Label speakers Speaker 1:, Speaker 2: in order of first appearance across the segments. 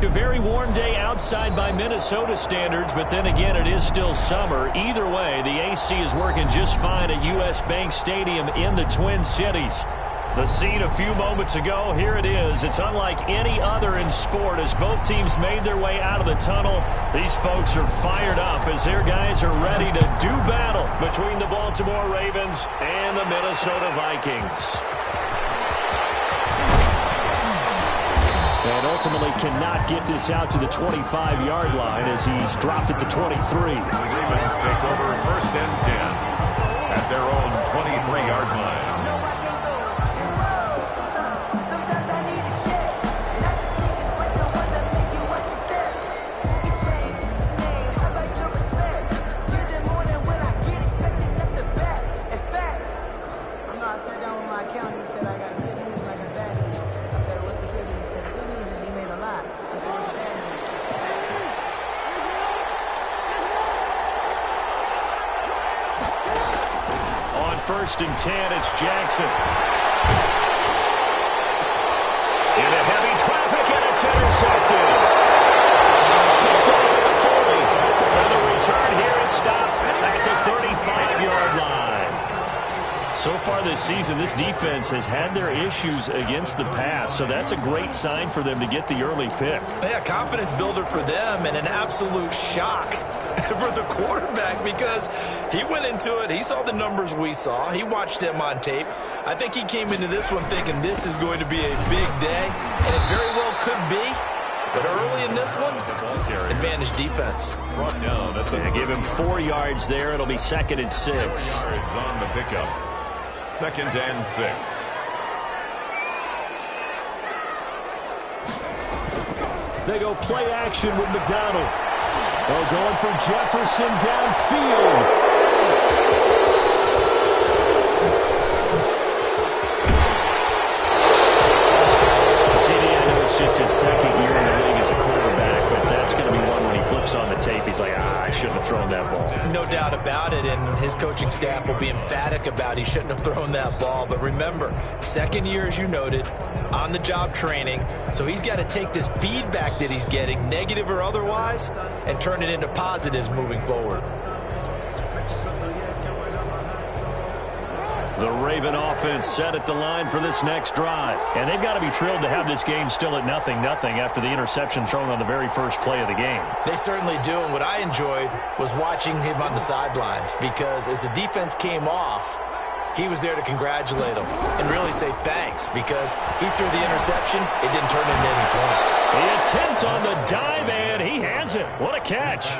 Speaker 1: A very warm day outside by Minnesota standards, but then again, it is still summer. Either way, the AC is working just fine at U.S. Bank Stadium in the Twin Cities. The scene a few moments ago, here it is. It's unlike any other in sport as both teams made their way out of the tunnel. These folks are fired up as their guys are ready to do battle between the Baltimore Ravens and the Minnesota Vikings. And ultimately cannot get this out to the 25-yard line as he's dropped at the 23.
Speaker 2: The Ravens take over 1st and 10 at their own 23-yard line.
Speaker 1: First and 10, it's Jackson. Into heavy traffic, and it's intercepted. Picked off at the 40. And the return here is stopped at the 35-yard line. So far this season, this defense has had their issues against the pass, so that's a great sign for them to get the early pick.
Speaker 3: Yeah, confidence builder for them and an absolute shock for the quarterback because he went into it. He saw the numbers we saw. He watched them on tape. I think he came into this one thinking this is going to be a big day, and it very well could be. But early in this one, advantage defense.
Speaker 1: Yeah, give him 4 yards there. It'll be 2nd and 6.
Speaker 2: Yards on the pickup. 2nd and 6.
Speaker 1: They go play action with McDonald. They're going for Jefferson downfield. CD, I know it's just his 2nd year in the league as a quarterback, but that's going to be one when he flips on the tape. He's like, I shouldn't have thrown that ball.
Speaker 3: No doubt about it, and his coaching staff will be emphatic about he shouldn't have thrown that ball. But remember, 2nd year, as you noted, on-the-job training, so he's got to take this feedback that he's getting, negative or otherwise, and turn it into positives moving forward.
Speaker 1: The Raven offense set at the line for this next drive. And they've got to be thrilled to have this game still at 0-0 after the interception thrown on the very first play of the game.
Speaker 3: They certainly do, and what I enjoyed was watching him on the sidelines because as the defense came off, he was there to congratulate him and really say thanks because he threw the interception. It didn't turn into any points.
Speaker 1: The attempt on the dive, and he has it. What a catch.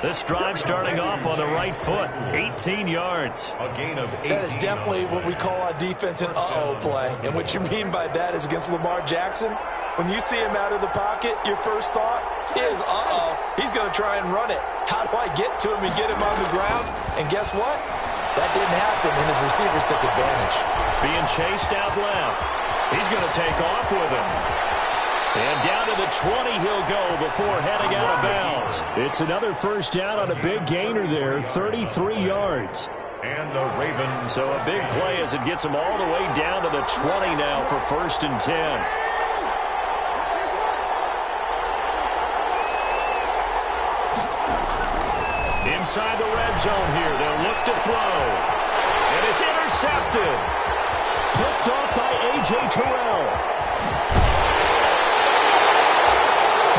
Speaker 1: This drive starting off on the right foot, 18 yards.
Speaker 2: A gain of 18.
Speaker 3: That is definitely what we call on defense an uh-oh play. And what you mean by that is against Lamar Jackson, when you see him out of the pocket, your first thought is, uh-oh, he's going to try and run it. How do I get to him and get him on the ground? And guess what? That didn't happen, and his receivers took advantage.
Speaker 1: Being chased out left. He's going to take off with him. And down to the 20 he'll go before heading out of bounds. It's another first down on a big gainer there, 33 yards.
Speaker 2: And the Ravens.
Speaker 1: So a big play as it gets him all the way down to the 20 now for 1st and 10. Inside the red zone here. They'll look to throw. And it's intercepted. Picked off by A.J. Terrell.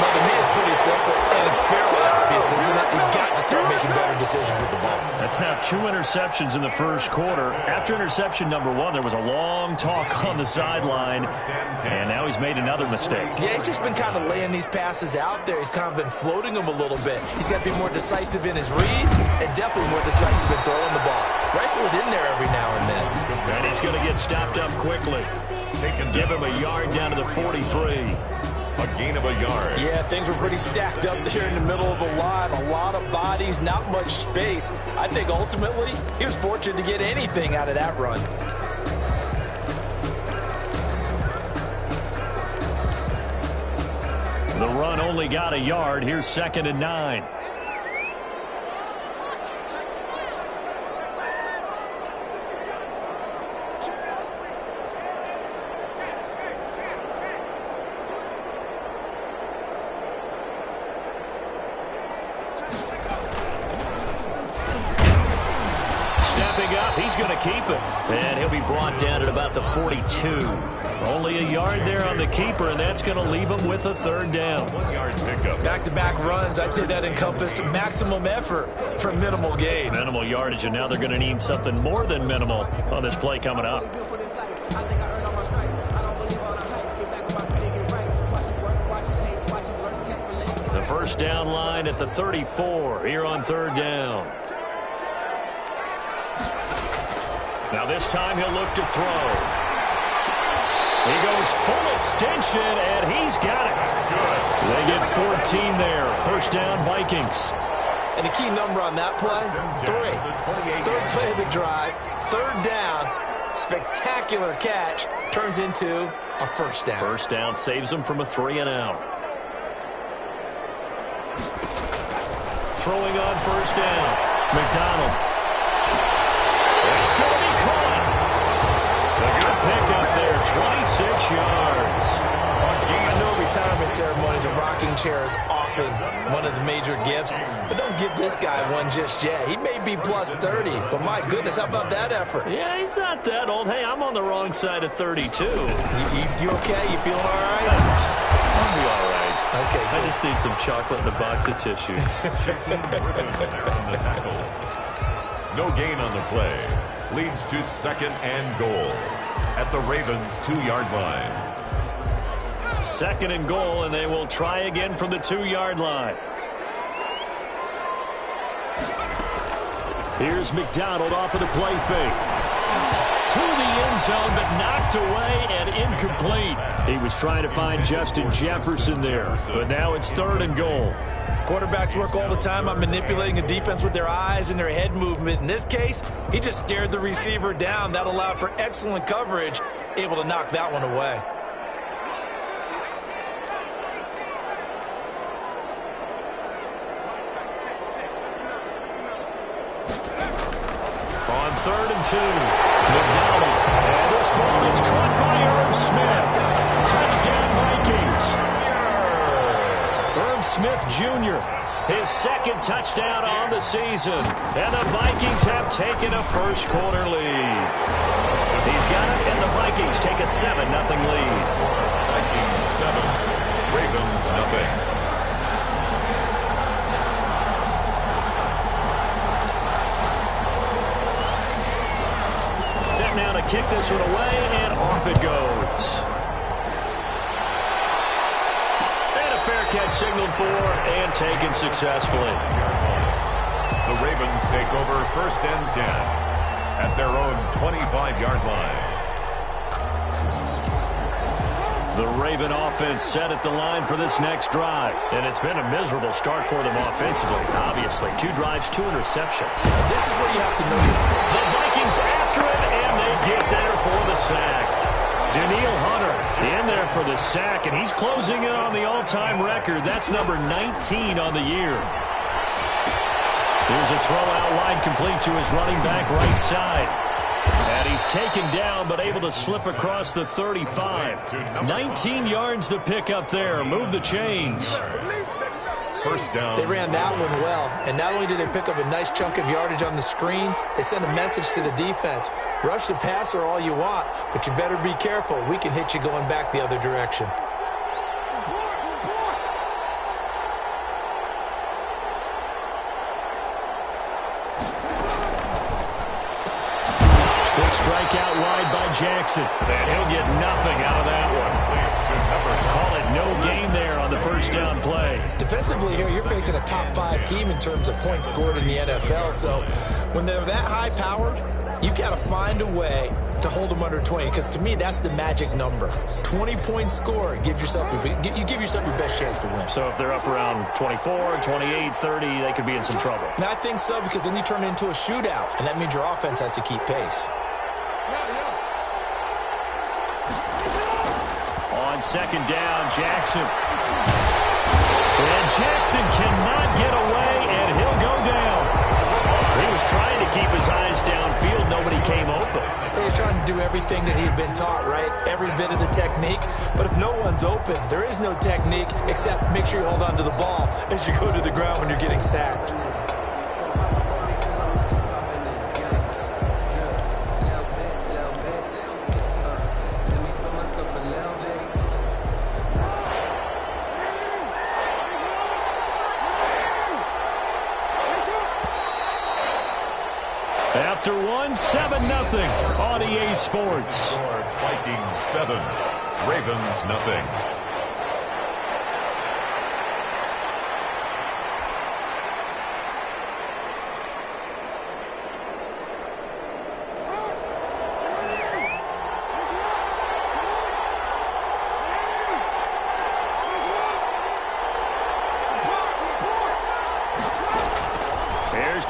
Speaker 3: But to me, it's pretty simple, and it's fairly obvious, isn't it? He's got to start making better decisions with the ball.
Speaker 1: That's now 2 interceptions in the first quarter. After interception number 1, there was a long talk on the sideline, and now he's made another mistake.
Speaker 3: Yeah, he's just been kind of laying these passes out there. He's kind of been floating them a little bit. He's got to be more decisive in his reads and definitely more decisive in throwing the ball. Rifle it in there every now and then.
Speaker 1: And he's going to get stopped up quickly. Give him a yard down to the 43.
Speaker 2: A gain of a yard.
Speaker 3: Yeah, things were pretty stacked up there in the middle of the line. A lot of bodies, not much space. I think ultimately he was fortunate to get anything out of that run.
Speaker 1: The run only got a yard. Here's 2nd and 9. going to keep it. And he'll be brought down at about the 42. Only a yard there on the keeper, and that's going to leave him with a third down.
Speaker 2: 1 yard pickup.
Speaker 3: Back-to-back runs, I'd say that encompassed maximum effort for minimal gain.
Speaker 1: Minimal yardage, and now they're going to need something more than minimal on this play coming up. The first down line at the 34 here on third down. Now this time he'll look to throw. He goes full extension, and he's got it. They get 14 there. First down, Vikings.
Speaker 3: And the key number on that play, 3. Third play of the drive, third down, spectacular catch, turns into a first down.
Speaker 1: First down saves them from a 3-and-out. Throwing on first down, McDonald. It's going to be caught. A good pickup there, 26 yards.
Speaker 3: I know retirement ceremonies and rocking chairs often one of the major gifts, but don't give this guy one just yet. He may be plus 30, but my goodness, how about that effort?
Speaker 1: Yeah, he's not that old. Hey, I'm on the wrong side of 32.
Speaker 3: You okay? You feeling all right?
Speaker 1: I'll be all right.
Speaker 3: Okay, good.
Speaker 1: I just need some chocolate and a box of tissues.
Speaker 2: On the tackle. No gain on the play. Leads to 2nd and goal at the Ravens' 2-yard line.
Speaker 1: 2nd and goal, and they will try again from the 2-yard line. Here's McDonald off of the play fake. To the end zone, but knocked away and incomplete. He was trying to find Justin Jefferson there, but now it's 3rd and goal.
Speaker 3: Quarterbacks work all the time on manipulating a defense with their eyes and their head movement. In this case, he just stared the receiver down. That allowed for excellent coverage, able to knock that one away.
Speaker 1: On 3rd and 2, McDonald. And this ball is caught by Irv Smith. Touchdown, Vikings. Irv Smith Jr., his 2nd touchdown on the season. And the Vikings have taken a first-quarter lead. He's got it, and the Vikings take a 7-0 lead.
Speaker 2: Vikings 7, Ravens nothing.
Speaker 1: Set now to kick this one away, and off it goes. Catch signaled for and taken successfully.
Speaker 2: The Ravens take over 1st and 10 at their own 25-yard line.
Speaker 1: The Raven offense set at the line for this next drive, and it's been a miserable start for them offensively. Obviously, 2 drives, 2 interceptions.
Speaker 3: This is where you have to know.
Speaker 1: The Vikings after it, and they get there for the sack. Daniil Hunter in there for the sack, and he's closing in on the all-time record. That's number 19 on the year. Here's a throw out wide, complete to his running back right side. And he's taken down, but able to slip across the 35. 19 yards to pick up there. Move the chains.
Speaker 2: First down.
Speaker 3: They ran that one well, and not only did they pick up a nice chunk of yardage on the screen, they sent a message to the defense. Rush the passer all you want, but you better be careful. We can hit you going back the other direction.
Speaker 1: Quick strike out wide by Jackson. And he'll get nothing out of that one. Call it no gain there on the first down play.
Speaker 3: Defensively here, you're facing a top 5 team in terms of points scored in the NFL. So when they're that high powered, you got to find a way to hold them under 20, because to me, that's the magic number. 20 points scored, you give yourself your best chance to win.
Speaker 1: So if they're up around 24, 28, 30, they could be in some trouble.
Speaker 3: And I think so, because then you turn it into a shootout, and that means your offense has to keep pace.
Speaker 1: On second down, Jackson. And Jackson cannot get away, and he'll go down. He was trying to keep his eyes downfield. Nobody came open.
Speaker 3: He was trying to do everything that he'd been taught, right? Every bit of the technique. But if no one's open, there is no technique except make sure you hold on to the ball as you go to the ground when you're getting sacked.
Speaker 1: After one, 7-0 on EA Sports.
Speaker 2: Vikings 7, Ravens nothing.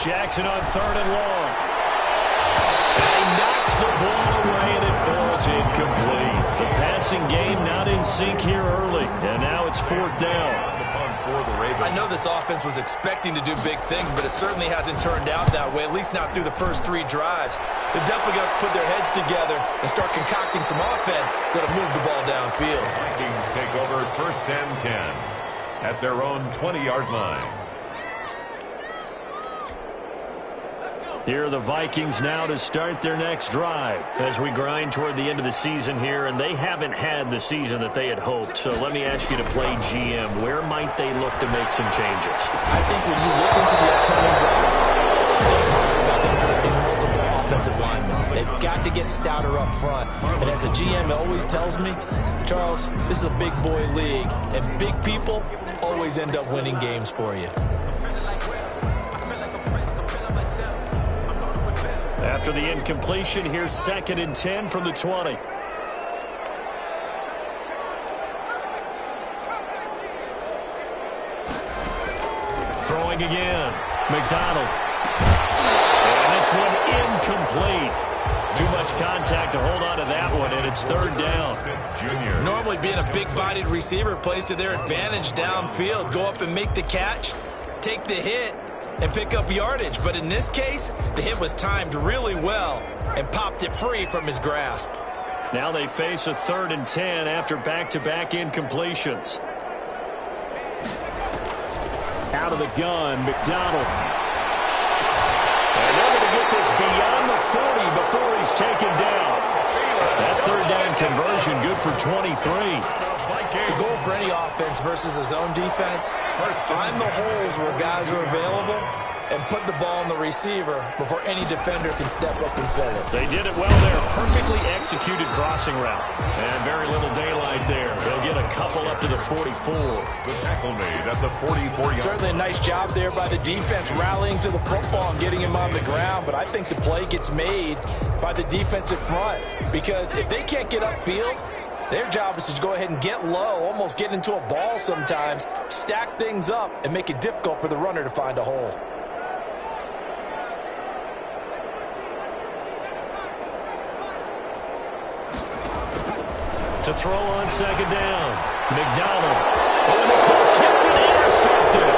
Speaker 1: Jackson on 3rd and long. And he knocks the ball away, and it falls incomplete. The passing game not in sync here early, and now it's 4th down.
Speaker 3: I know this offense was expecting to do big things, but it certainly hasn't turned out that way, at least not through the first 3 drives. They're definitely going to put their heads together and start concocting some offense that'll move the ball downfield.
Speaker 2: Vikings take over 1st and 10 at their own 20-yard line.
Speaker 1: Here are the Vikings now to start their next drive as we grind toward the end of the season here, and they haven't had the season that they had hoped. So let me ask you to play GM. Where might they look to make some changes?
Speaker 3: I think when you look into the upcoming draft, think hard about them drafting multiple offensive linemen. They've got to get stouter up front. And as a GM always tells me, Charles, this is a big boy league, and big people always end up winning games for you.
Speaker 1: After the incompletion, here's 2nd and 10 from the 20. Throwing again. McDonald. And this one incomplete. Too much contact to hold on to that one, and it's 3rd down.
Speaker 3: Normally being a big-bodied receiver plays to their advantage downfield. Go up and make the catch, take the hit, and pick up yardage. But in this case, the hit was timed really well and popped it free from his grasp.
Speaker 1: Now they face a 3rd and 10 after back-to-back incompletions. Out of the gun, McDonald. And they're going to get this beyond the 40 before he's taken down. That 3rd down conversion good for 23.
Speaker 3: The goal for any offense versus a zone defense, find the holes where guys are available and put the ball on the receiver before any defender can step up and fill it.
Speaker 1: They did it well there. Perfectly executed crossing route. And very little daylight there. They'll get a couple up to the 44.
Speaker 2: The tackle made at the 44-yard.
Speaker 3: Certainly a nice job there by the defense rallying to the football and getting him on the ground, but I think the play gets made by the defensive front because if they can't get upfield, their job is to go ahead and get low, almost get into a ball sometimes, stack things up, and make it difficult for the runner to find a hole.
Speaker 1: To throw on 2nd down. McDonald. Oh, and this ball's tipped and intercepted.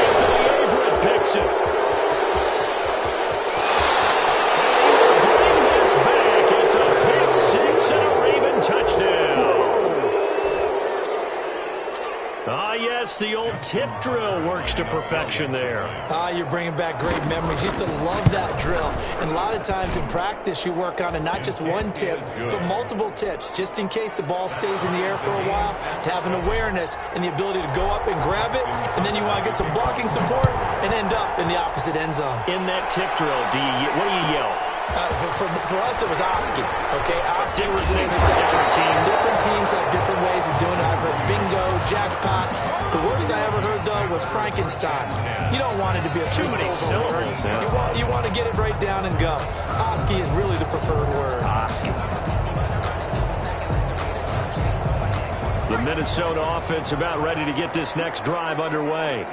Speaker 1: Anthony Everett picks it. Bring this back. It's a pick 6 and a Raven touchdown. Ah, yes, the old tip drill works to perfection there.
Speaker 3: Ah, you're bringing back great memories. Used to love that drill. And a lot of times in practice, you work on it, not just one tip, but multiple tips, just in case the ball stays in the air for a while, to have an awareness and the ability to go up and grab it, and then you want to get some blocking support and end up in the opposite end zone.
Speaker 1: In that tip drill, what do you yell?
Speaker 3: For us, it was Oski. Okay, Oski was an interception. Different teams have different ways of doing it. I've heard bingo, jackpot. The worst I ever heard, though, was Frankenstein. You don't want it to be a three-syllable word. You want to get it right down and go. Oski is really the preferred word.
Speaker 1: Oski. The Minnesota offense about ready to get this next drive underway.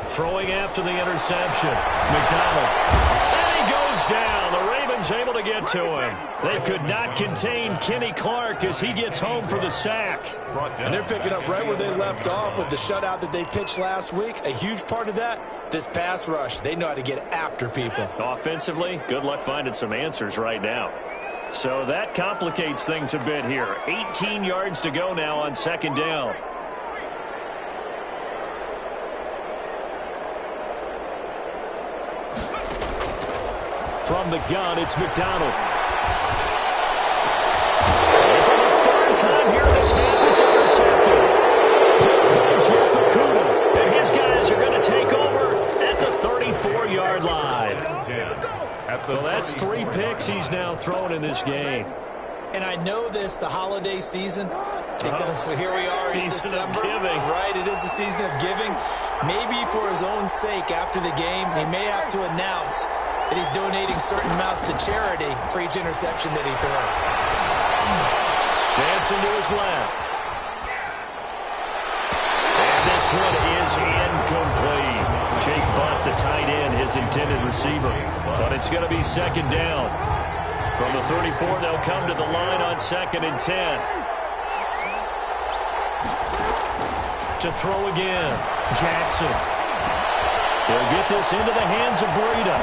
Speaker 1: Throwing after the interception. McDonald. And he goes down. The Ravens able to get to him. They could not contain Kenny Clark as he gets home for the sack.
Speaker 3: And they're picking up right where they left off with the shutout that they pitched last week. A huge part of that, this pass rush. They know how to get after people.
Speaker 1: Offensively, good luck finding some answers right now. So that complicates things a bit here. 18 yards to go now on 2nd down. From the gun, it's McDonald. And for the 3rd time here this half, it's a That's 3 picks he's now thrown in this game.
Speaker 3: And I know this, the holiday season, because here we are in December. Right, it is the season of giving. Maybe for his own sake, after the game, he may have to announce that he's donating certain amounts to charity for each interception that he throws.
Speaker 1: Dancing to his left. And this one is incomplete. Jake Butt, the tight end, his intended receiver. But it's going to be second down. From the 34, they'll come to the line on 2nd and 10. To throw again. Jackson. He'll get this into the hands of Breida.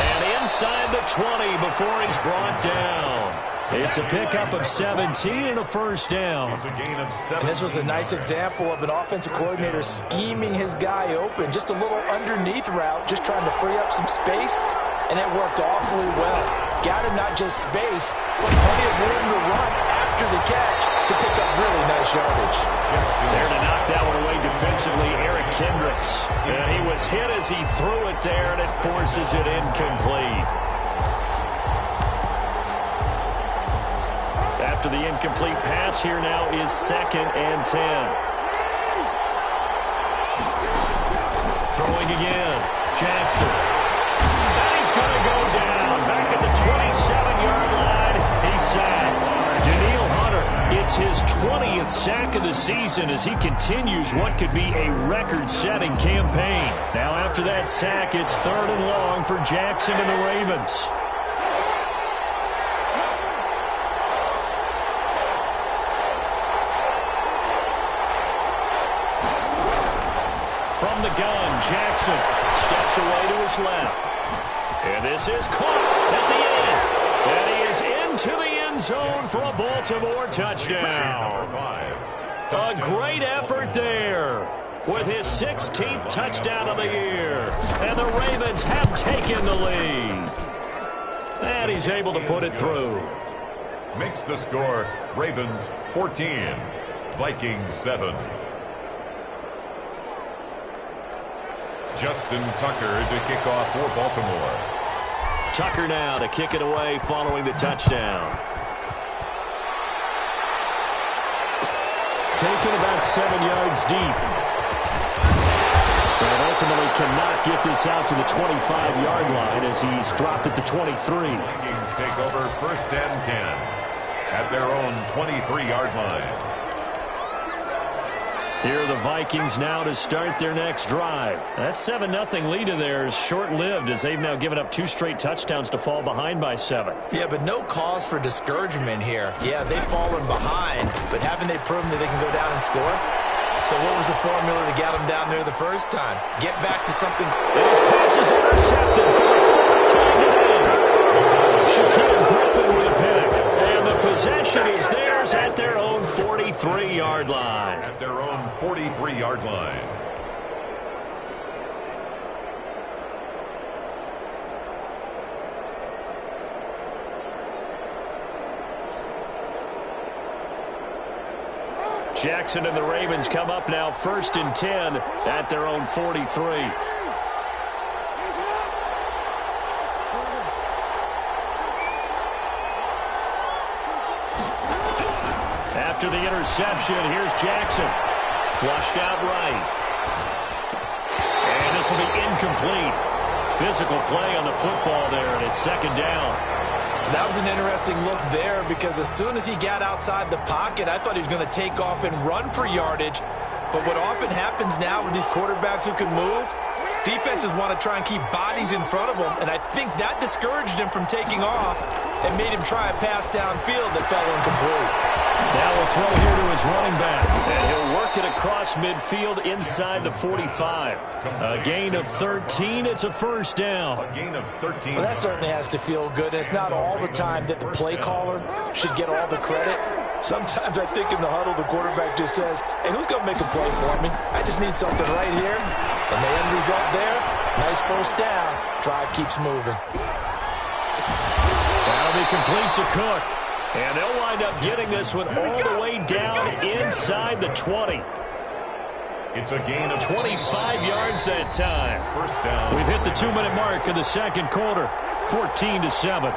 Speaker 1: And inside the 20 before he's brought down. It's a pickup of 17 and a first down.
Speaker 3: And this was a nice example of an offensive coordinator scheming his guy open. Just a little underneath route, just trying to free up some space. And it worked awfully well. Got him not just space, but plenty of room to run after the catch to pick up really nice yardage.
Speaker 1: There to knock that one away defensively, Eric Kendricks. And he was hit as he threw it there, and it forces it incomplete. After the incomplete pass, here now is 2nd and 10. Throwing again. Jackson. And he's going to go down. Back at the 27-yard line. He's sacked. Daniil Hunter, it's his 20th sack of the season as he continues what could be a record-setting campaign. Now after that sack, it's 3rd and long for Jackson and the Ravens. From the gun, Jackson steps away to his left. And this is caught at the end. And he is into the end zone for a Baltimore touchdown. A great effort there with his 16th touchdown of the year. And the Ravens have taken the lead. And he's able to put it through.
Speaker 2: Makes the score Ravens 14, Vikings 7. Justin Tucker to kick off for Baltimore.
Speaker 1: Tucker now to kick it away following the touchdown. Taken about 7 yards deep. And ultimately cannot get this out to the 25-yard line as he's dropped at the 23.
Speaker 2: Vikings take over 1st and 10 at their own 23-yard line.
Speaker 1: Here are the Vikings now to start their next drive. That 7-0 lead of theirs short-lived as they've now given up 2 straight touchdowns to fall behind by 7.
Speaker 3: Yeah, but no cause for discouragement here. Yeah, they've fallen behind, but haven't they proven that they can go down and score? So what was the formula to get them down there the first time? Get back to something.
Speaker 1: And his pass is intercepted for the 3rd time today. Shaquille Griffin with a pick. And the possession is theirs at their own 43-yard line.
Speaker 2: At their own 43-yard line.
Speaker 1: Jackson and the Ravens come up now 1st and 10 at their own 43. After the interception, here's Jackson. Flushed out right. And this will be incomplete. Physical play on the football there, and it's 2nd down.
Speaker 3: That was an interesting look there because as soon as he got outside the pocket, I thought he was going to take off and run for yardage. But what often happens now with these quarterbacks who can move, defenses want to try and keep bodies in front of them, and I think that discouraged him from taking off and made him try a pass downfield that fell incomplete.
Speaker 1: Now we'll throw here to his running back, and he'll work it across midfield inside the 45. A gain of 13. It's a 1st down.
Speaker 2: A gain of 13.
Speaker 3: Well, that certainly has to feel good. It's not all the time that the play caller should get all the credit. Sometimes I think in the huddle, the quarterback just says, hey, who's going to make a play for me? I just need something right here. And the end result there, nice 1st down. Drive keeps moving.
Speaker 1: That'll be complete to Cook. And they'll wind up getting this one all the way down inside the 20.
Speaker 2: It's a gain of
Speaker 1: 25 yards that time.
Speaker 2: First down.
Speaker 1: We've hit the 2-minute mark of the second quarter. 14-7.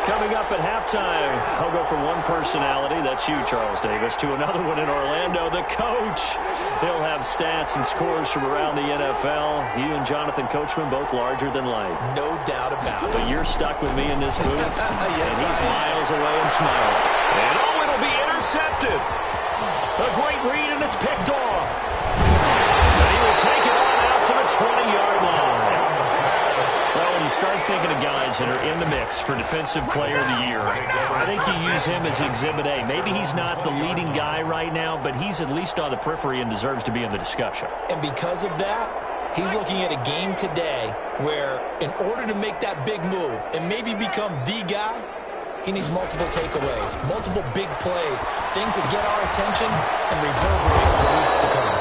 Speaker 1: Coming up at halftime, I'll go from one personality, that's you, Charles Davis, to another one in Orlando, the coach. He'll have stats and scores from around the NFL. You and Jonathan Coachman, both larger than life.
Speaker 3: No doubt about it.
Speaker 1: But you're stuck with me in this booth,
Speaker 3: Yes,
Speaker 1: and he's miles away and smiling. And it'll be intercepted. A great read, and it's picked off. And he will take it on out to the 20-yard line. Well, when you start thinking of guys that are in the mix for Defensive Player of the Year, I think you use him as Exhibit A. Maybe he's not the leading guy right now, but he's at least on the periphery and deserves to be in the discussion.
Speaker 3: And because of that, he's looking at a game today where in order to make that big move and maybe become the guy, he needs multiple takeaways, multiple big plays, things that get our attention and reverberate for weeks to come.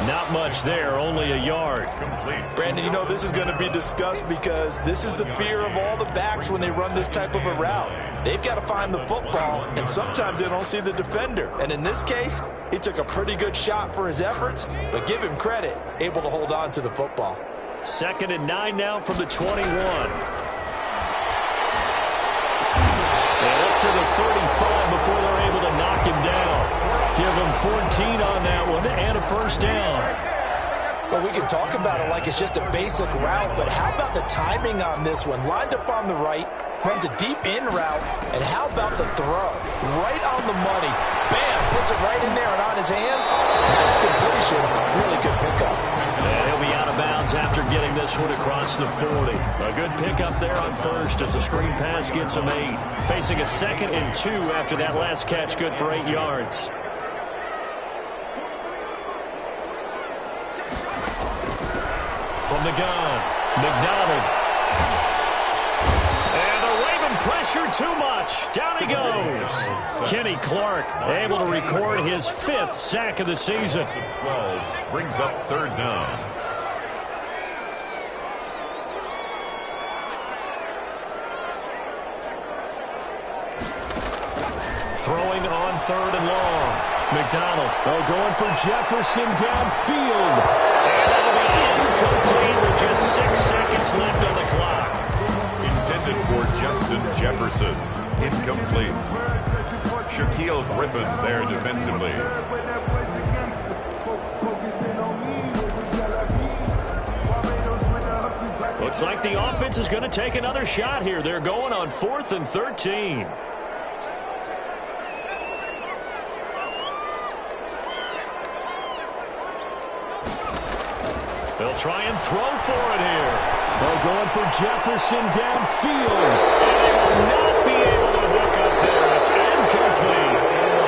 Speaker 1: Not much there, only a yard.
Speaker 2: Complete.
Speaker 3: Brandon, you know this is going to be discussed because this is the fear of all the backs when they run this type of a route. They've got to find the football, and sometimes they don't see the defender. And in this case, he took a pretty good shot for his efforts, but give him credit, able to hold on to the football.
Speaker 1: 2nd and 9 now from the 21. And up to the 35 before they're able to knock him down. Give him 14 on that one and a first down.
Speaker 3: Well, we can talk about it like it's just a basic route, but how about the timing on this one? Lined up on the right, runs a deep in route, and how about the throw? Right on the money. Bam, puts it right in there and on his hands. Nice completion. Really good pickup.
Speaker 1: And he'll be out of bounds after getting this one across the 40. A good pickup there on first as the screen pass gets him 8. Facing a 2nd and 2 after that last catch, good for 8 yards. From the gun, McDonald. And the Raven pressure too much. Down he goes. Kenny Clark able to record his 5th sack of the season.
Speaker 2: 12 brings up 3rd down.
Speaker 1: Throwing on 3rd and long. McDonald going for Jefferson downfield. And that'll be incomplete with just 6 seconds left on the clock.
Speaker 2: Intended for Justin Jefferson. Incomplete. Shaquille Griffin there defensively.
Speaker 1: Looks like the offense is going to take another shot here. They're going on 4th and 13. They'll try and throw for it here. They're going for Jefferson downfield. And they will not be able to hook up there. It's incomplete.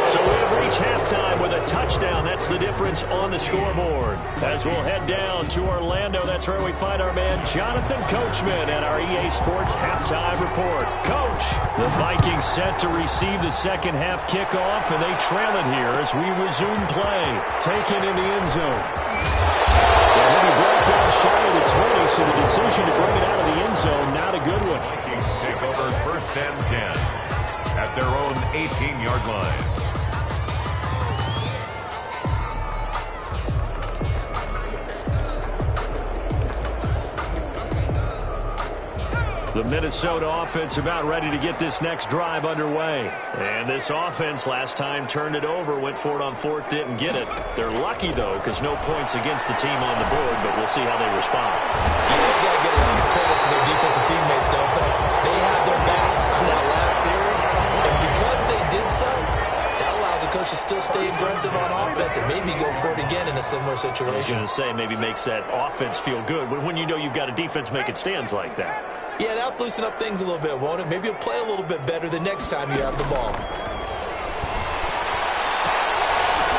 Speaker 1: So we've reached halftime with a touchdown. That's the difference on the scoreboard. As we'll head down to Orlando, that's where we find our man Jonathan Coachman at our EA Sports Halftime Report. Coach, the Vikings set to receive the second half kickoff, and they trail it here as we resume play. Taken in the end zone. Well, he'll be brought down shy of the 20, so the decision to bring it out of the end zone, not a good one.
Speaker 2: Vikings take over 1st and 10 at their own 18-yard line.
Speaker 1: The Minnesota offense about ready to get this next drive underway. And this offense last time turned it over, went for it on 4th, didn't get it. They're lucky, though, because no points against the team on the board, but we'll see how they respond.
Speaker 3: You know, they got to give a lot of credit to their defensive teammates, don't they? They had their backs on that last series, and because they did so, that allows the coach to still stay aggressive on offense and maybe go for it again in a similar situation.
Speaker 1: I was going to say, maybe makes that offense feel good when you know you've got a defense making stands like that.
Speaker 3: Yeah, that'll loosen up things a little bit, won't it? Maybe you'll play a little bit better the next time you have the ball.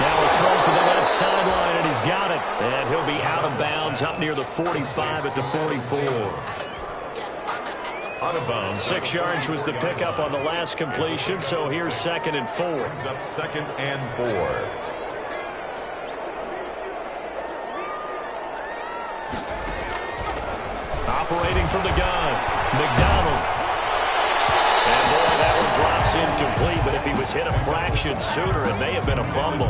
Speaker 1: Now a throw for the left sideline, and he's got it. And he'll be out of bounds up near the 45 at the 44.
Speaker 2: Out of bounds.
Speaker 1: 6 yards was the pickup on the last completion, so here's 2nd and 4.
Speaker 2: Brings up 2nd and 4.
Speaker 1: Operating from the gun, McDonald. And boy, that one drops incomplete. was hit a fraction sooner, it may have been a fumble.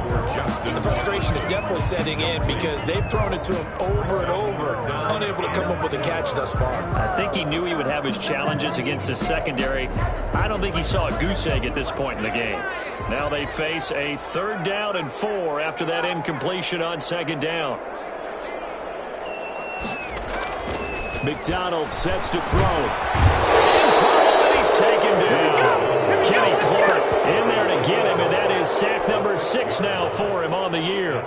Speaker 3: The frustration is definitely setting in because they've thrown it to him over and over, unable to come up with a catch thus far.
Speaker 1: I think he knew he would have his challenges against his secondary. I don't think he saw a goose egg at this point in the game. Now they face a 3rd down and 4 after that incompletion on 2nd down. McDonald sets to throw. And he's taken down. Kenny Clark in there to get him, and that is sack number 6 now for him on the year.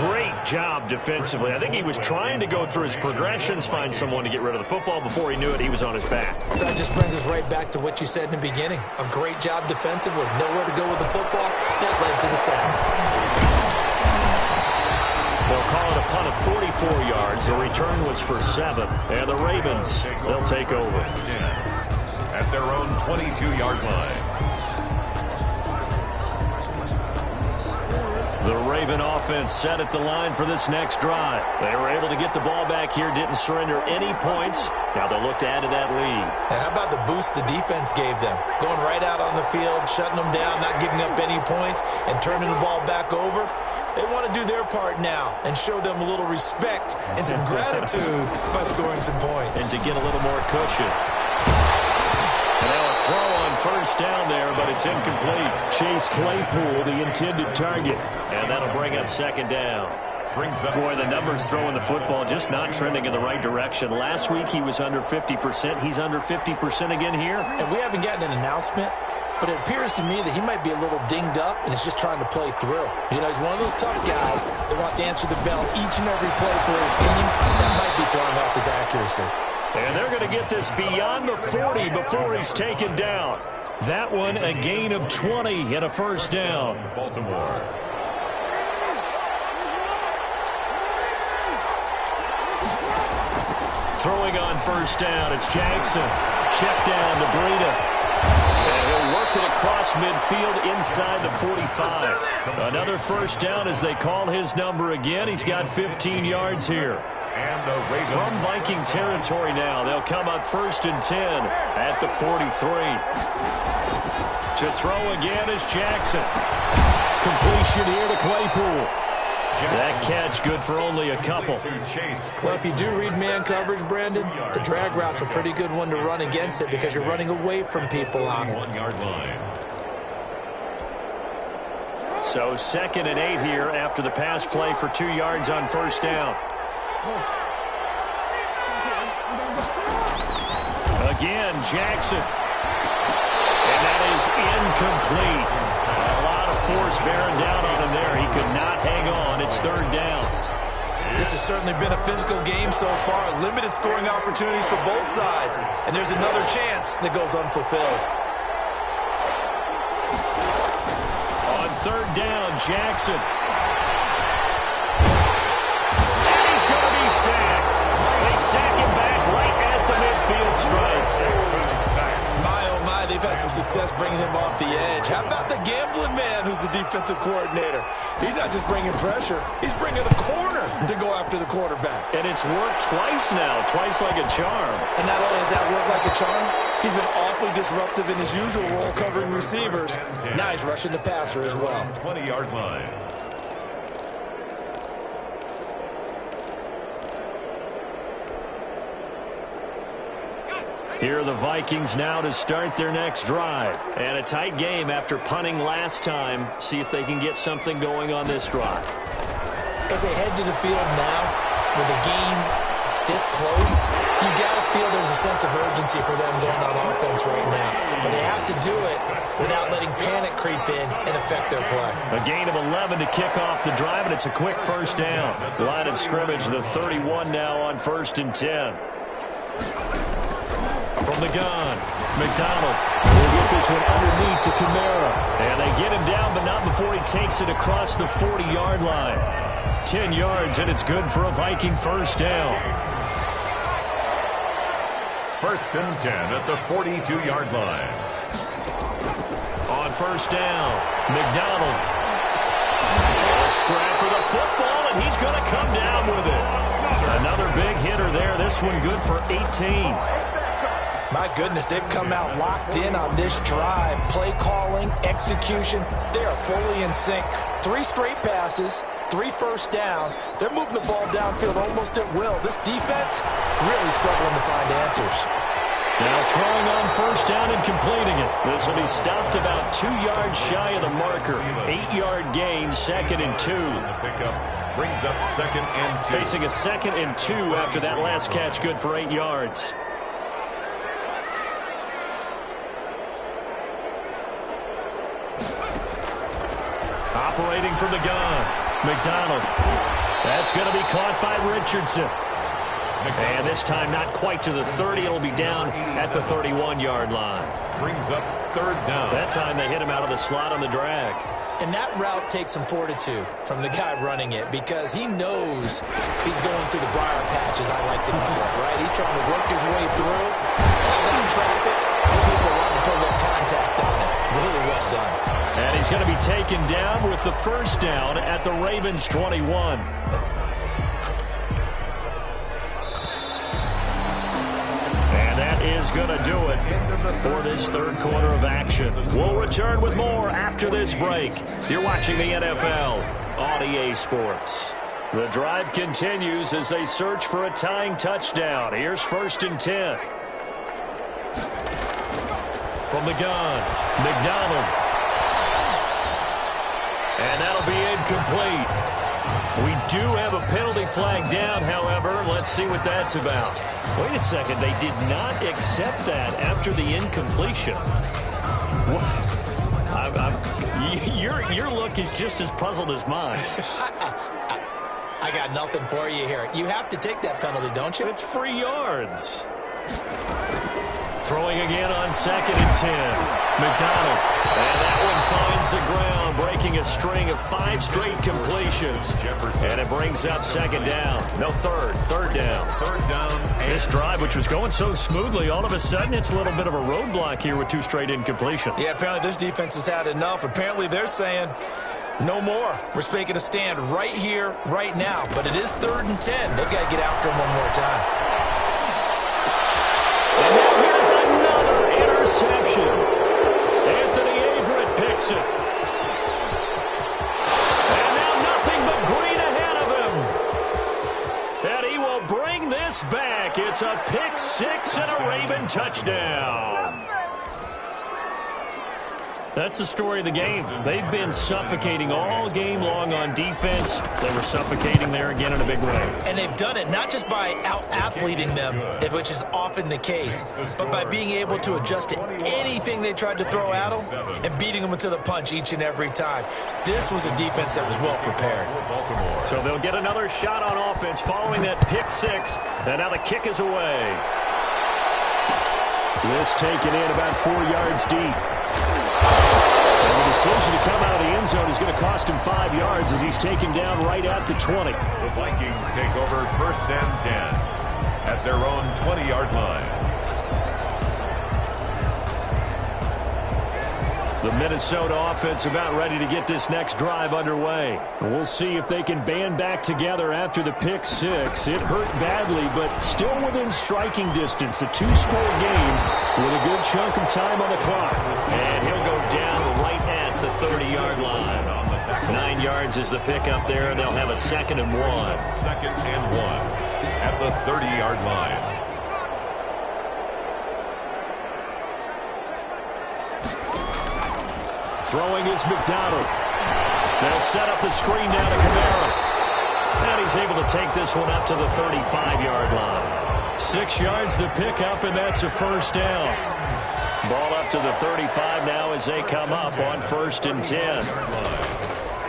Speaker 1: Great job defensively. I think he was trying to go through his progressions, find someone to get rid of the football. Before he knew it, he was on his back.
Speaker 3: So that just brings us right back to what you said in the beginning. A great job defensively. Nowhere to go with the football. That led to the sack.
Speaker 1: They'll call it a punt of 44 yards. The return was for 7. And the Ravens, they'll take over.
Speaker 2: At their own 22-yard line.
Speaker 1: The Raven offense set at the line for this next drive. They were able to get the ball back here, didn't surrender any points. Now they'll look to add to that lead.
Speaker 3: Now how about the boost the defense gave them? Going right out on the field, shutting them down, not giving up any points, and turning the ball back over. They want to do their part now and show them a little respect and some gratitude by scoring some points.
Speaker 1: And to get a little more cushion. And now a throw on 1st down there, but it's incomplete. Chase Claypool, the intended target. And that'll bring up 2nd down. Boy, the numbers throwing the football just not trending in the right direction. Last week he was under 50%. He's under 50% again here.
Speaker 3: And we haven't gotten an announcement, but it appears to me that he might be a little dinged up and is just trying to play through. You know, he's one of those tough guys that wants to answer the bell each and every play for his team. That might be throwing off his accuracy.
Speaker 1: And they're going to get this beyond the 40 before he's taken down. That one a gain of 20 and a 1st down.
Speaker 2: Baltimore.
Speaker 1: Throwing on 1st down, it's Jackson. Check down to Breida. And he'll work it across midfield inside the 45. Another 1st down as they call his number again. He's got 15 yards here.
Speaker 2: And the Ravens.
Speaker 1: From Viking territory now, they'll come up 1st and 10 at the 43. To throw again is Jackson. Completion here to Claypool. That catch good for only a couple.
Speaker 3: Well, if you do read man coverage, Brandon, the drag route's a pretty good one to run against it because you're running away from people on it.
Speaker 2: 1-yard line.
Speaker 1: So 2nd and 8 here after the pass play for 2 yards on 1st down. Again, Jackson. And that is incomplete. A lot of force bearing down on him there. He could not hang on. It's 3rd down.
Speaker 3: This has certainly been a physical game so far. Limited scoring opportunities for both sides. And there's another chance that goes unfulfilled.
Speaker 1: On 3rd down, Jackson. And he's going to be sacked. They sack him back right at the midfield stripe.
Speaker 3: My, oh my, they've had some success bringing him off the edge. How about the gambling man who's the defensive coordinator? He's not just bringing pressure. He's bringing the corner to go after the quarterback.
Speaker 1: And it's worked twice now, twice like a charm.
Speaker 3: And not only has that worked like a charm, he's been awfully disruptive in his usual role covering receivers. Now he's rushing the passer as well.
Speaker 2: 20-yard line.
Speaker 1: Here are the Vikings now to start their next drive. And a tight game after punting last time. See if they can get something going on this drive.
Speaker 3: As they head to the field now, with the game this close, you got to feel there's a sense of urgency for them going on offense right now. But they have to do it without letting panic creep in and affect their play.
Speaker 1: A gain of 11 to kick off the drive, and it's a quick 1st down. Line of scrimmage, the 31 now on 1st and 10. From the gun, McDonald will get this one underneath to Kamara. And they get him down, but not before he takes it across the 40-yard line. 10 yards, and it's good for a Viking 1st down.
Speaker 2: 1st and 10 at the 42-yard line.
Speaker 1: On 1st down, McDonald. Scrap for the football, and he's going to come down with it. Another big hitter there. This one good for 18.
Speaker 3: My goodness, they've come out locked in on this drive. Play calling, execution, they are fully in sync. 3 straight passes, 3 first downs. They're moving the ball downfield almost at will. This defense really struggling to find answers.
Speaker 1: Now throwing on first down and completing it. This will be stopped about 2 yards shy of the marker. 8-yard gain, 2nd and 2.
Speaker 2: The pickup brings up 2nd and 2.
Speaker 1: Facing a 2nd and 2 after that last catch, good for 8 yards. Operating from the gun, McDonald. That's going to be caught by Richardson. And this time not quite to the 30. It'll be down at the 31-yard line.
Speaker 2: Brings up 3rd down.
Speaker 1: That time they hit him out of the slot on the drag.
Speaker 3: And that route takes some fortitude from the guy running it because he knows he's going through the briar patch, as I like to call it, right? He's trying to work his way through all that traffic, and people want to put a little contact on it. Really well done.
Speaker 1: And he's going to be taken down with the first down at the Ravens' 21. Is going to do it for this 3rd quarter of action. We'll return with more after this break. You're watching the NFL on EA Sports. The drive continues as they search for a tying touchdown. Here's 1st and 10. From the gun, McDonald. And that'll be incomplete. We do have a penalty flag down, however. Let's see what that's about. Wait a second. They did not accept that after the incompletion. Your look is just as puzzled as mine.
Speaker 3: I got nothing for you here. You have to take that penalty, don't you?
Speaker 1: It's free yards. Throwing again on 2nd and 10. McDonald. And that one finds the ground, breaking a string of 5 straight completions. And it brings up 2nd down. No, 3rd down.
Speaker 2: 3rd down.
Speaker 1: This drive, which was going so smoothly, all of a sudden it's a little bit of a roadblock here with 2 straight incompletions.
Speaker 3: Yeah, apparently this defense has had enough. Apparently they're saying no more. We're making a stand right here, right now. But it is 3rd and 10. They've got to get after him one more time.
Speaker 1: And now here's another interception. Anthony Averett picks it. And now nothing but green ahead of him. And he will bring this back. It's a pick 6 and a Raven touchdown. That's the story of the game. They've been suffocating all game long on defense. They were suffocating there again in a big way.
Speaker 3: And they've done it not just by out-athleting them, which is often the case, but by being able to adjust to anything they tried to throw at them and beating them into the punch each and every time. This was a defense that was well prepared.
Speaker 1: So they'll get another shot on offense following that pick 6. And now the kick is away. This taken in about 4 yards deep. And the decision to come out of the end zone is going to cost him 5 yards as he's taken down right at the 20.
Speaker 2: The Vikings take over 1st and 10 at their own 20-yard line.
Speaker 1: The Minnesota offense about ready to get this next drive underway. We'll see if they can band back together after the pick 6. It hurt badly, but still within striking distance. A 2-score game with a good chunk of time on the clock. And he'll go down right at the 30-yard line. 9 yards is the pickup there, and they'll have a 2nd and 1.
Speaker 2: 2nd and 1 at the 30-yard line.
Speaker 1: Throwing is McDonald. They'll set up the screen down to Kamara. And he's able to take this one up to the 35-yard line. 6 yards the pickup, and that's a 1st down. Ball up to the 35 now as they come up on 1st and 10.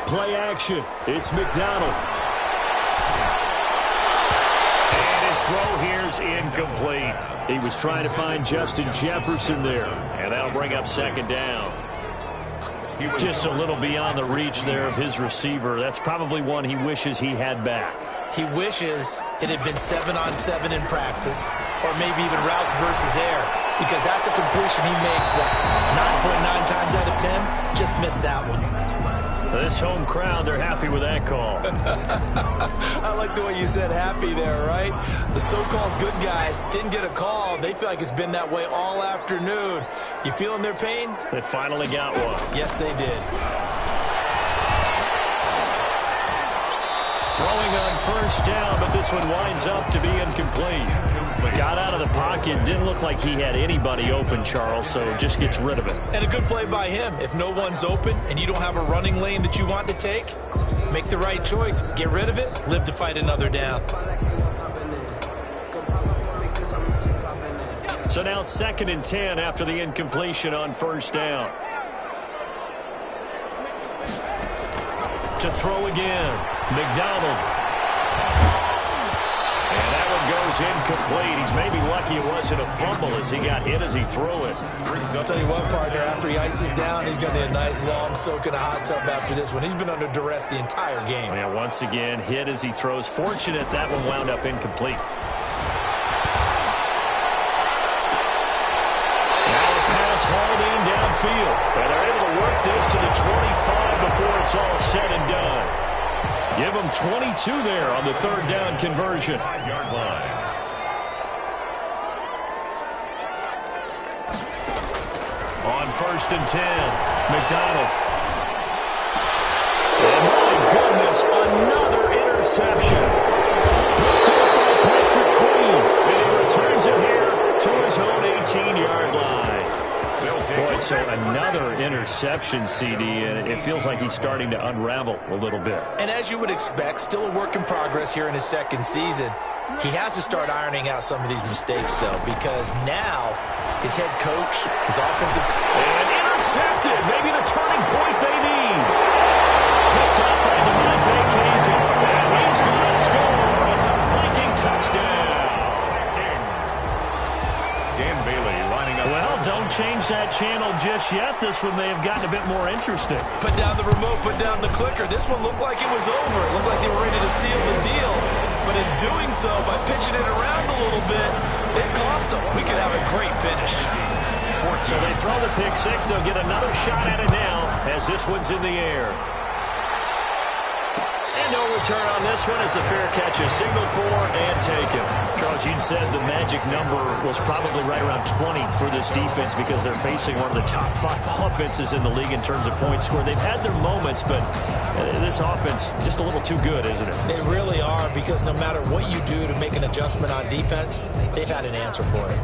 Speaker 1: Play action. It's McDonald. And his throw here's incomplete. He was trying to find Justin Jefferson there. And that'll bring up 2nd down. Just a little beyond the reach there of his receiver. That's probably one he wishes he had back.
Speaker 3: He wishes it had been 7-on-7 in practice, or maybe even routes versus air, because that's a completion he makes, what, 9.9 times out of 10? Just missed that one.
Speaker 1: This home crowd, they're happy with that call.
Speaker 3: I like the way you said happy there, right? The so-called good guys didn't get a call. They feel like it's been that way all afternoon. You feeling their pain?
Speaker 1: They finally got one.
Speaker 3: Yes, they did.
Speaker 1: Throwing on first down, but this one winds up to be incomplete. Got out of the pocket. Didn't look like he had anybody open, Charles, so just gets rid of it.
Speaker 3: And a good play by him. If no one's open and you don't have a running lane that you want to take, make the right choice. Get rid of it. Live to fight another down.
Speaker 1: So now 2nd and 10 after the incompletion on first down. To throw again, McDonald. And that one goes incomplete. He's maybe lucky it wasn't a fumble as he got hit as he threw it.
Speaker 3: I'll tell you what, partner, after he ices down, he's going to need a nice long soak in a hot tub after this one. He's been under duress the entire game.
Speaker 1: Yeah, once again, hit as he throws. Fortunate that one wound up incomplete. Hauled in downfield. And they're able to work this to the 25 before it's all said and done. Give them 22 there on the 3rd down conversion.
Speaker 2: 5-yard line.
Speaker 1: On 1st and 10, McDonald. And my goodness, another interception. Picked up by Patrick Queen. And he returns it here to his own 18-yard line. Boy, so another interception, CD, and it feels like he's starting to unravel a little bit.
Speaker 3: And as you would expect, still a work in progress here in his 2nd season. He has to start ironing out some of these mistakes, though, because now his head coach, his offensive coach.
Speaker 1: And intercepted, maybe the turning point they need. Picked up by Demonte Casey, and he's going to score. It's a Viking touchdown.
Speaker 2: Dan Bailey lining up.
Speaker 1: Well, don't change that channel just yet. This one may have gotten a bit more interesting.
Speaker 3: Put down the remote, put down the clicker. This one looked like it was over. It looked like they were ready to seal the deal. But in doing so, by pitching it around a little bit, it cost them. We could have a great finish.
Speaker 1: So they throw the pick six. They'll get another shot at it now as this one's in the air. And no return on this one as the fair catch is signaled for and taken. Charles, you'd said the magic number was probably right around 20 for this defense because they're facing one of the top 5 offenses in the league in terms of points scored. They've had their moments, but this offense just a little too good, isn't it?
Speaker 3: They really are, because no matter what you do to make an adjustment on defense, they've had an answer for it.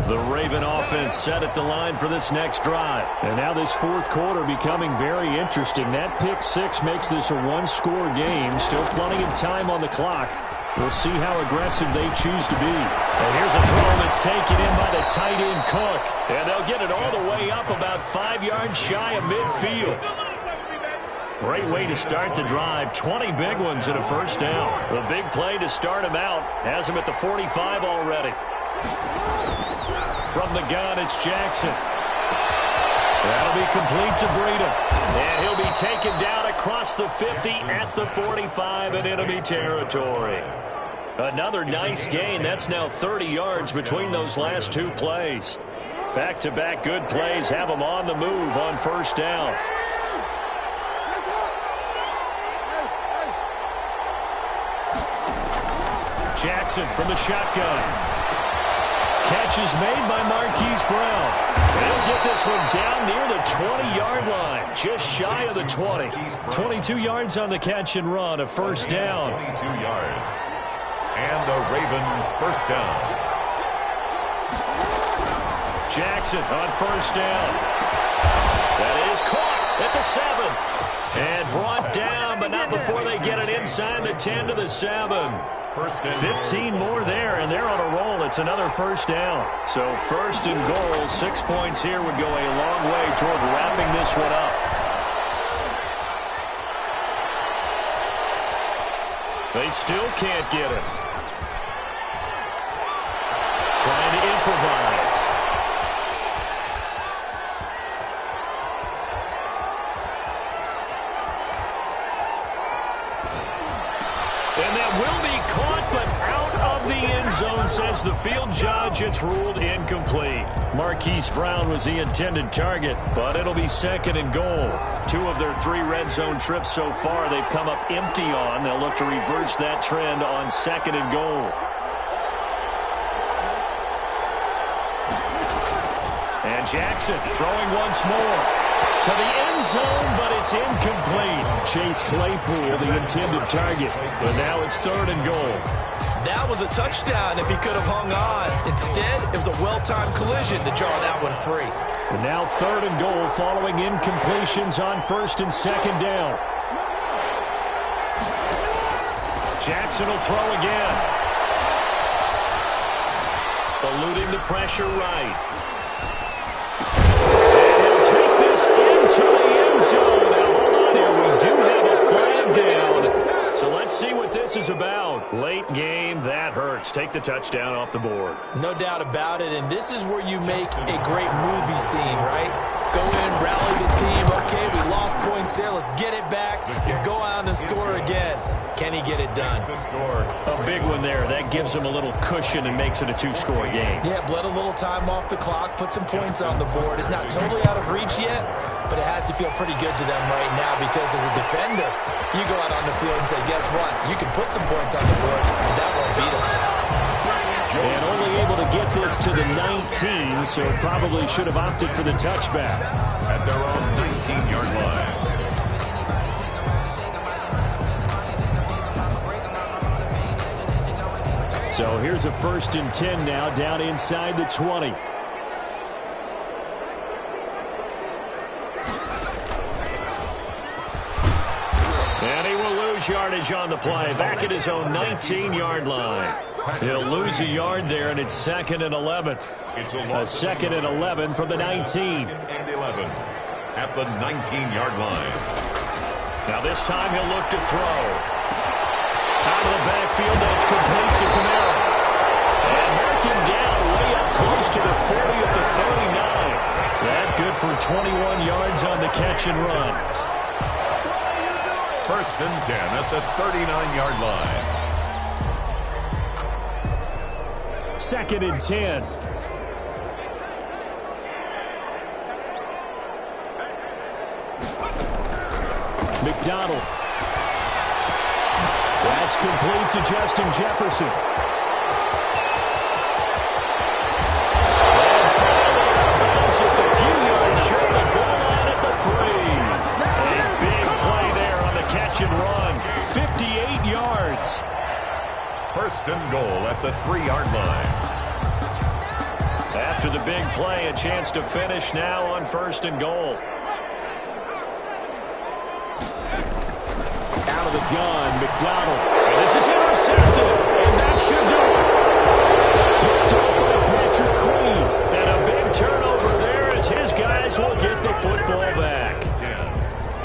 Speaker 1: The Raven offense set at the line for this next drive. And now this 4th quarter becoming very interesting. That pick six makes this a one-score game. Still plenty of time on the clock. We'll see how aggressive they choose to be. And here's a throw that's taken in by the tight end Cook. And they'll get it all the way up about 5 yards shy of midfield. Great way to start the drive. 20 big ones and a first down. The big play to start him out. Has him at the 45 already. From the gun, it's Jackson. That'll be complete to Breedham. And he'll be taken down across the 50 at the 45 in enemy territory. Another nice gain. That's now 30 yards between those last 2 plays. Back-to-back good plays have them on the move on first down. Jackson from the shotgun. Catch is made by Marquise Brown. They'll get this one down near the 20-yard line, just shy of the 20. 22 yards on the catch and run, a first down.
Speaker 2: 22 yards. And a Raven first down.
Speaker 1: Jackson on first down. That is caught at the 7. And brought down, but not before they get it inside the 10 to the 7. 15 more there, and they're on a roll. It's another first down. So 1st and goal, 6 points here would go a long way toward wrapping this one up. They still can't get it. Trying to improvise. And that will be caught, but out of the end zone And says the field judge, it's ruled incomplete. Marquise Brown was the intended target, but it'll be second and goal. 2 of their 3 red zone trips so far they've come up empty on. They'll look to reverse that trend on second and goal. And Jackson throwing once more to the end zone, but it's incomplete. Chase Claypool, the intended target, but now it's third and goal.
Speaker 3: That was a touchdown if he could have hung on. Instead, it was a well-timed collision to draw that one free.
Speaker 1: And now third and goal following incompletions on first and second down. Jackson will throw again. Eluding the pressure right. And he'll take this into the end zone. Now hold on here. We do have a flag down. So let's see what this is about. Late game, that hurts. Take the touchdown off the board.
Speaker 3: No doubt about it, and this is where you make a great movie scene, right? Go in, rally the team. Okay, we lost points there. Let's get it back and go out and score again. Can he get it done?
Speaker 1: A big one there. That gives him a little cushion and makes it a 2-score game.
Speaker 3: Yeah, bled a little time off the clock, put some points on the board. It's not totally out of reach yet, but it has to feel pretty good to them right now because as a defender, you go out on the field and say, guess what? You can put some points on the board, and that won't beat us.
Speaker 1: And only able to get this to the 19, so probably should have opted for the touchback.
Speaker 2: At their own 19-yard line.
Speaker 1: So here's a 1st and 10 now, down inside the 20. And he will lose yardage on the play, back at his own 19-yard line. He'll lose a yard there, and it's 2nd and 11.
Speaker 2: It's a
Speaker 1: 2nd and 11 from the 19.
Speaker 2: And 11 at the 19-yard line.
Speaker 1: Now this time he'll look to throw. Out of the backfield, that's complete to Kamara. And mark him down way up close to the 40 at the 39. That good for 21 yards on the catch and run.
Speaker 2: 1st and 10 at the 39-yard line.
Speaker 1: 2nd and 10. McDonald. That's complete to Justin Jefferson. And finally, just a few yards short of the goal line at the 3. A big play there on the catch and run. 58 yards.
Speaker 2: 1st and goal at the 3-yard line.
Speaker 1: After the big play, a chance to finish now on 1st and goal. Out of the gun, McDonald. And this is intercepted, and that should do it. Picked up by Patrick Queen. And a big turnover there as his guys will get the football back.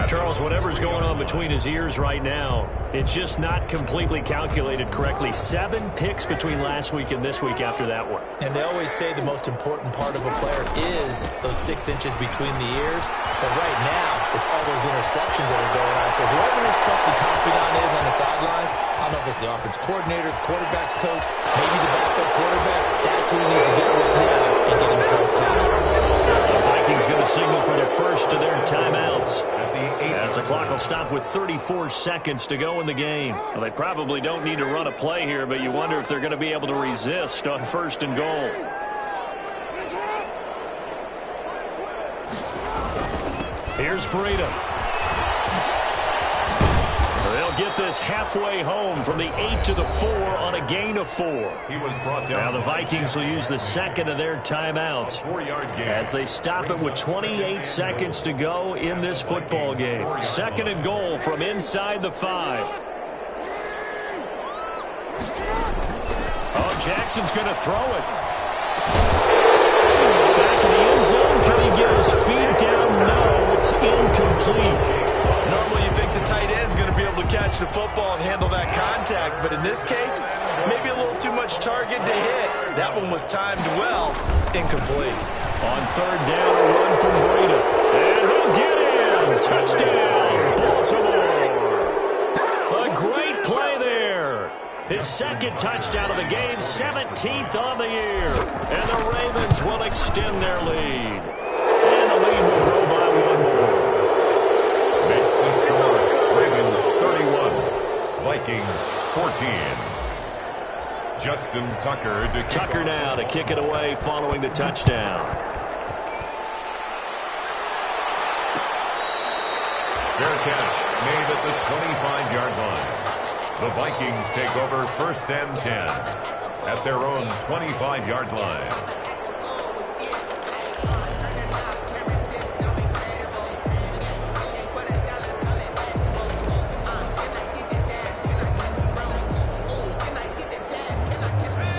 Speaker 1: Charles, whatever's going on between his ears right now, it's just not completely calculated correctly. 7 picks between last week and this week after that one.
Speaker 3: And they always say the most important part of a player is those 6 inches between the ears. But right now, it's all those interceptions that are going on. So whoever his trusted confidant is on the sidelines, I don't know if it's the offense coordinator, the quarterback's coach, maybe the backup quarterback, that's who he needs to get with now and get himself calm.
Speaker 1: The Vikings going to signal for the first of their timeouts. As the clock will stop with 34 seconds to go in the game. Well, they probably don't need to run a play here, but you wonder if they're going to be able to resist on 1st and goal. Here's Breida. They'll get this halfway home from the 8 to the 4 on a gain of 4.
Speaker 2: He was brought down.
Speaker 1: Now the Vikings will use the 2nd of their timeouts as they stop it with 28 seconds to go in this football game. 2nd and goal from inside the 5. Oh, Jackson's going to throw it. Back in the end zone. Can he get his feet down? No, it's incomplete.
Speaker 3: Normally you think the tight end's going to be able to catch the football and handle that contact, but in this case, maybe a little too much target to hit. That one was timed well, incomplete.
Speaker 1: On 3rd down, a run from Breida. And he'll get in. Touchdown, Baltimore. A great play there. His second touchdown of the game, 17th on the year. And the Ravens will extend their lead. And the lead will grow by one more.
Speaker 2: Makes the score Ravens 31, Vikings 14. Justin Tucker to
Speaker 1: Tucker now to kick it away following the touchdown.
Speaker 2: Fair catch made at the 25-yard line. The Vikings take over 1st and 10 at their own 25-yard line.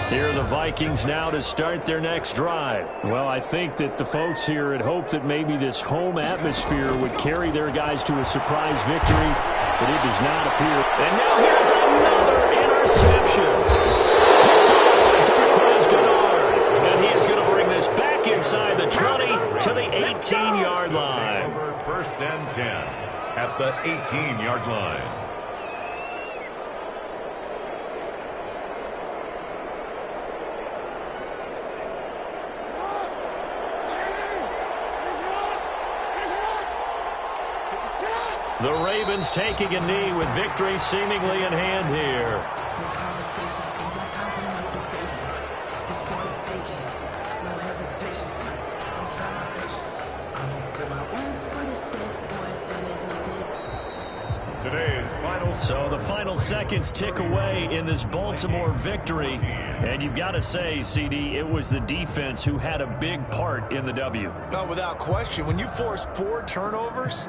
Speaker 1: Here are the Vikings now to start their next drive. Well, I think that the folks here had hoped that maybe this home atmosphere would carry their guys to a surprise victory, but it does not appear. And now here's another interception. Picked off by Darqueze Dennard. And he is going to bring this back inside the 20 to the 18-yard line.
Speaker 2: Over 1st and 10 at the 18-yard line.
Speaker 1: The Ravens taking a knee with victory seemingly in hand here. So the final seconds tick away in this Baltimore victory. And you've got to say, CD, it was the defense who had a big part in the W.
Speaker 3: No, without question. When you force 4 turnovers,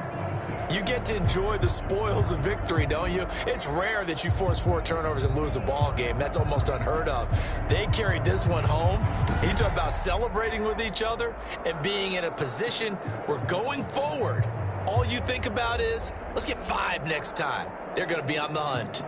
Speaker 3: you get to enjoy the spoils of victory, don't you? It's rare that you force 4 turnovers and lose a ball game. That's almost unheard of. They carried this one home. You talk about celebrating with each other and being in a position where going forward, all you think about is, let's get 5 next time. They're going to be on the hunt.